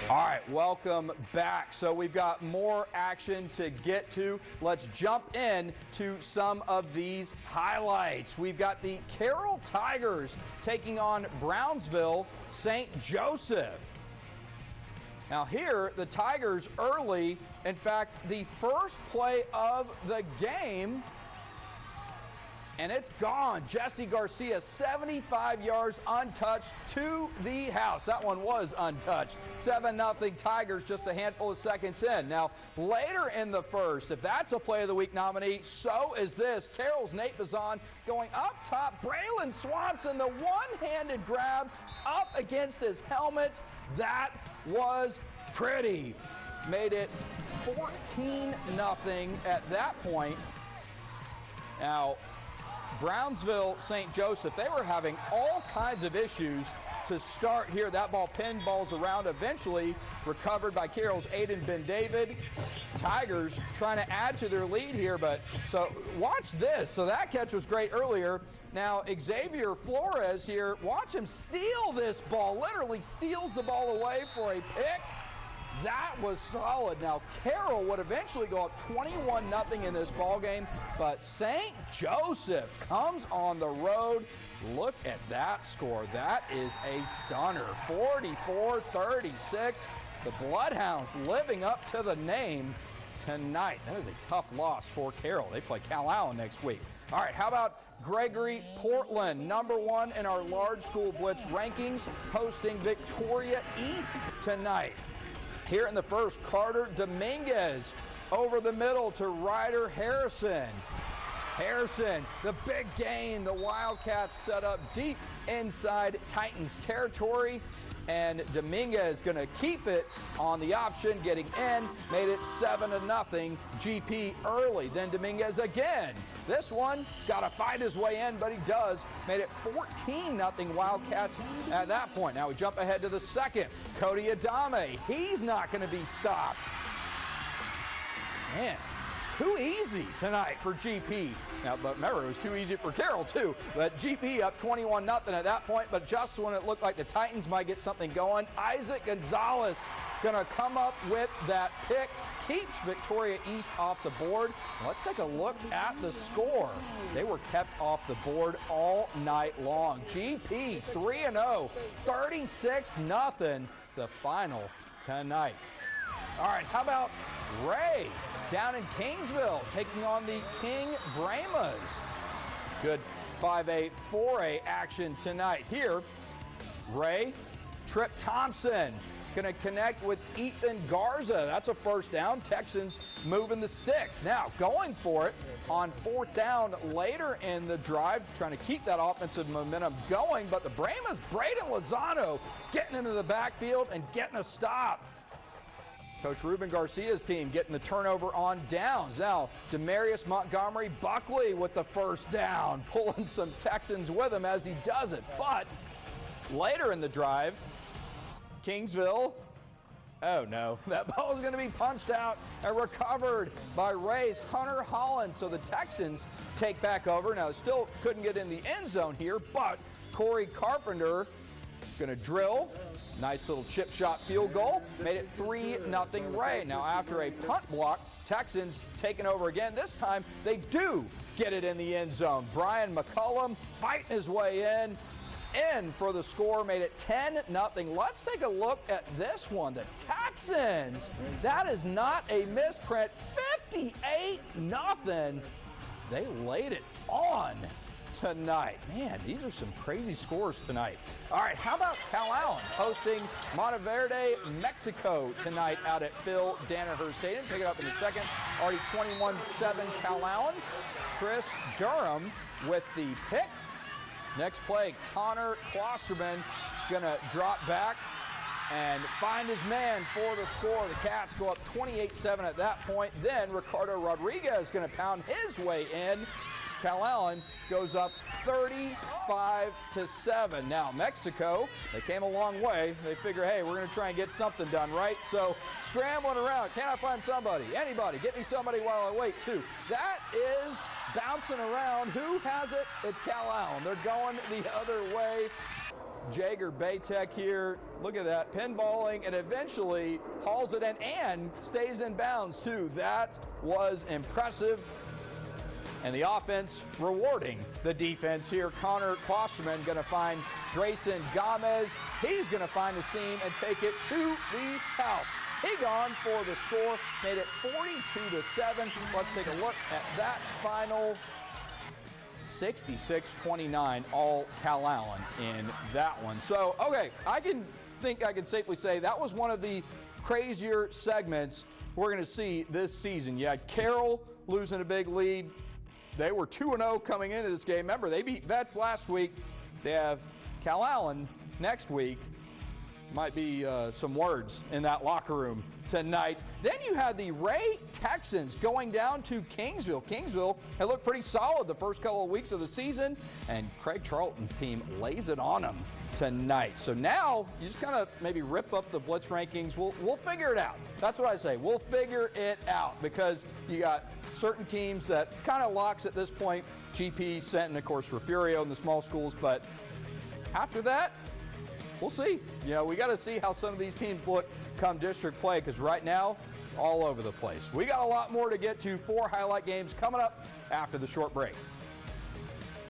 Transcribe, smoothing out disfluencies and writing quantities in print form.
All right, welcome back. So we've got more action to get to. Let's jump in to some of these highlights. We've got the Carroll Tigers taking on Brownsville St. Joseph. Now here, the Tigers early, in fact, the first play of the game, and it's gone. Jesse Garcia, 75 yards untouched to the house. That one was untouched. 7-0 Tigers just a handful of seconds in. Now, later in the first, if that's a Play of the Week nominee, so is this. Carroll's Nate Bazan going up top. Braylon Swanson, the one-handed grab up against his helmet. That was pretty. Made it 14-0 at that point. Now, Brownsville St. Joseph, they were having all kinds of issues to start here. That ball pinballs around, eventually recovered by Carroll's Aiden Ben-David. Tigers trying to add to their lead here, but so watch this. So that catch was great earlier. Now Xavier Flores here, watch him steal this ball, literally steals the ball away for a pick. That was solid. Now Carroll would eventually go up 21-0 in this ball game, but St. Joseph comes on the road. Look at that score. That is a stunner. 44-36. The Bloodhounds living up to the name tonight. That is a tough loss for Carroll. They play Calallen next week. All right, how about Gregory-Portland, #1 in our large school blitz rankings, hosting Victoria East tonight. Here in the first, Carter Dominguez over the middle to Ryder Harrison. Harrison, the big gain. The Wildcats set up deep inside Titans territory, and Dominguez going to keep it on the option, getting in, made it 7-0 GP early. Then Dominguez again. This one got to fight his way in, but he does. Made it 14-0 Wildcats at that point. Now we jump ahead to the second. Cody Adame, he's not going to be stopped. Man, it's too easy tonight for GP. Now, but remember, it was too easy for Carroll too. But GP up 21-0 at that point, but just when it looked like the Titans might get something going, Isaac Gonzalez gonna come up with that pick, keeps Victoria East off the board. Let's take a look at the score. They were kept off the board all night long. GP 3-0, 36-0 the final tonight. All right, how about Ray down in Kingsville taking on the King Brahmas? Good 5A, 4A action tonight here. Ray, Trip Thompson going to connect with Ethan Garza. That's a first down. Texans moving the sticks. Now going for it on 4th down later in the drive, trying to keep that offensive momentum going, but the Brahmas, Braden Lozano getting into the backfield and getting a stop. Coach Ruben Garcia's team getting the turnover on downs. Now, Demarius Montgomery Buckley with the first down, pulling some Texans with him as he does it. But later in the drive, Kingsville, oh no, that ball is going to be punched out and recovered by Ray's Hunter Holland. So the Texans take back over. Now, they still couldn't get in the end zone here, but Corey Carpenter going to drill. Nice little chip shot field goal. Made it 3-0 Ray. Now after a punt block, Texans taking over again. This time they do get it in the end zone. Brian McCullum fighting his way in for the score. Made it 10-0. Let's take a look at this one. The Texans. That is not a misprint. 58-0. They laid it on tonight. Man, these are some crazy scores tonight. All right, how about Calallen hosting Monteverde, Mexico tonight out at Phil Danaher Stadium. Pick it up in a second. Already 21-7 Calallen. Chris Durham with the pick. Next play, Connor Klosterman gonna drop back and find his man for the score. The Cats go up 28-7 at that point. Then Ricardo Rodriguez gonna pound his way in. Calallen goes up 35-7. Now Mexico, they came a long way. They figure, hey, we're going to try and get something done, right? So scrambling around. Can I find somebody? Anybody? Get me somebody while I wait, too. That is bouncing around. Who has it? It's Calallen. They're going the other way. Jager Baytek here. Look at that, pinballing, and eventually hauls it in and stays in bounds too. That was impressive. And the offense rewarding the defense here. Connor Klosterman going to find Drayson Gomez. He's going to find the seam and take it to the house. He gone for the score, made it 42-7. Let's take a look at that final. 66-29, all Calallen in that one. So, okay, I think I can safely say that was one of the crazier segments we're going to see this season. You had Carroll losing a big lead. They were 2-0 coming into this game. Remember, they beat Vets last week. They have Calallen next week. Might be some words in that locker room tonight. Then you had the Ray Texans going down to Kingsville. Kingsville had looked pretty solid the first couple of weeks of the season, and Craig Charlton's team lays it on them tonight. So now you just kind of maybe rip up the Blitz rankings. We'll figure it out. That's what I say. We'll figure it out because you got certain teams that kind of locks at this point. GP, Senton, of course, Refugio in the small schools. But after that, we'll see. You know, we got to see how some of these teams look come district play because right now, all over the place. We got a lot more to get to. 4 highlight games coming up after the short break.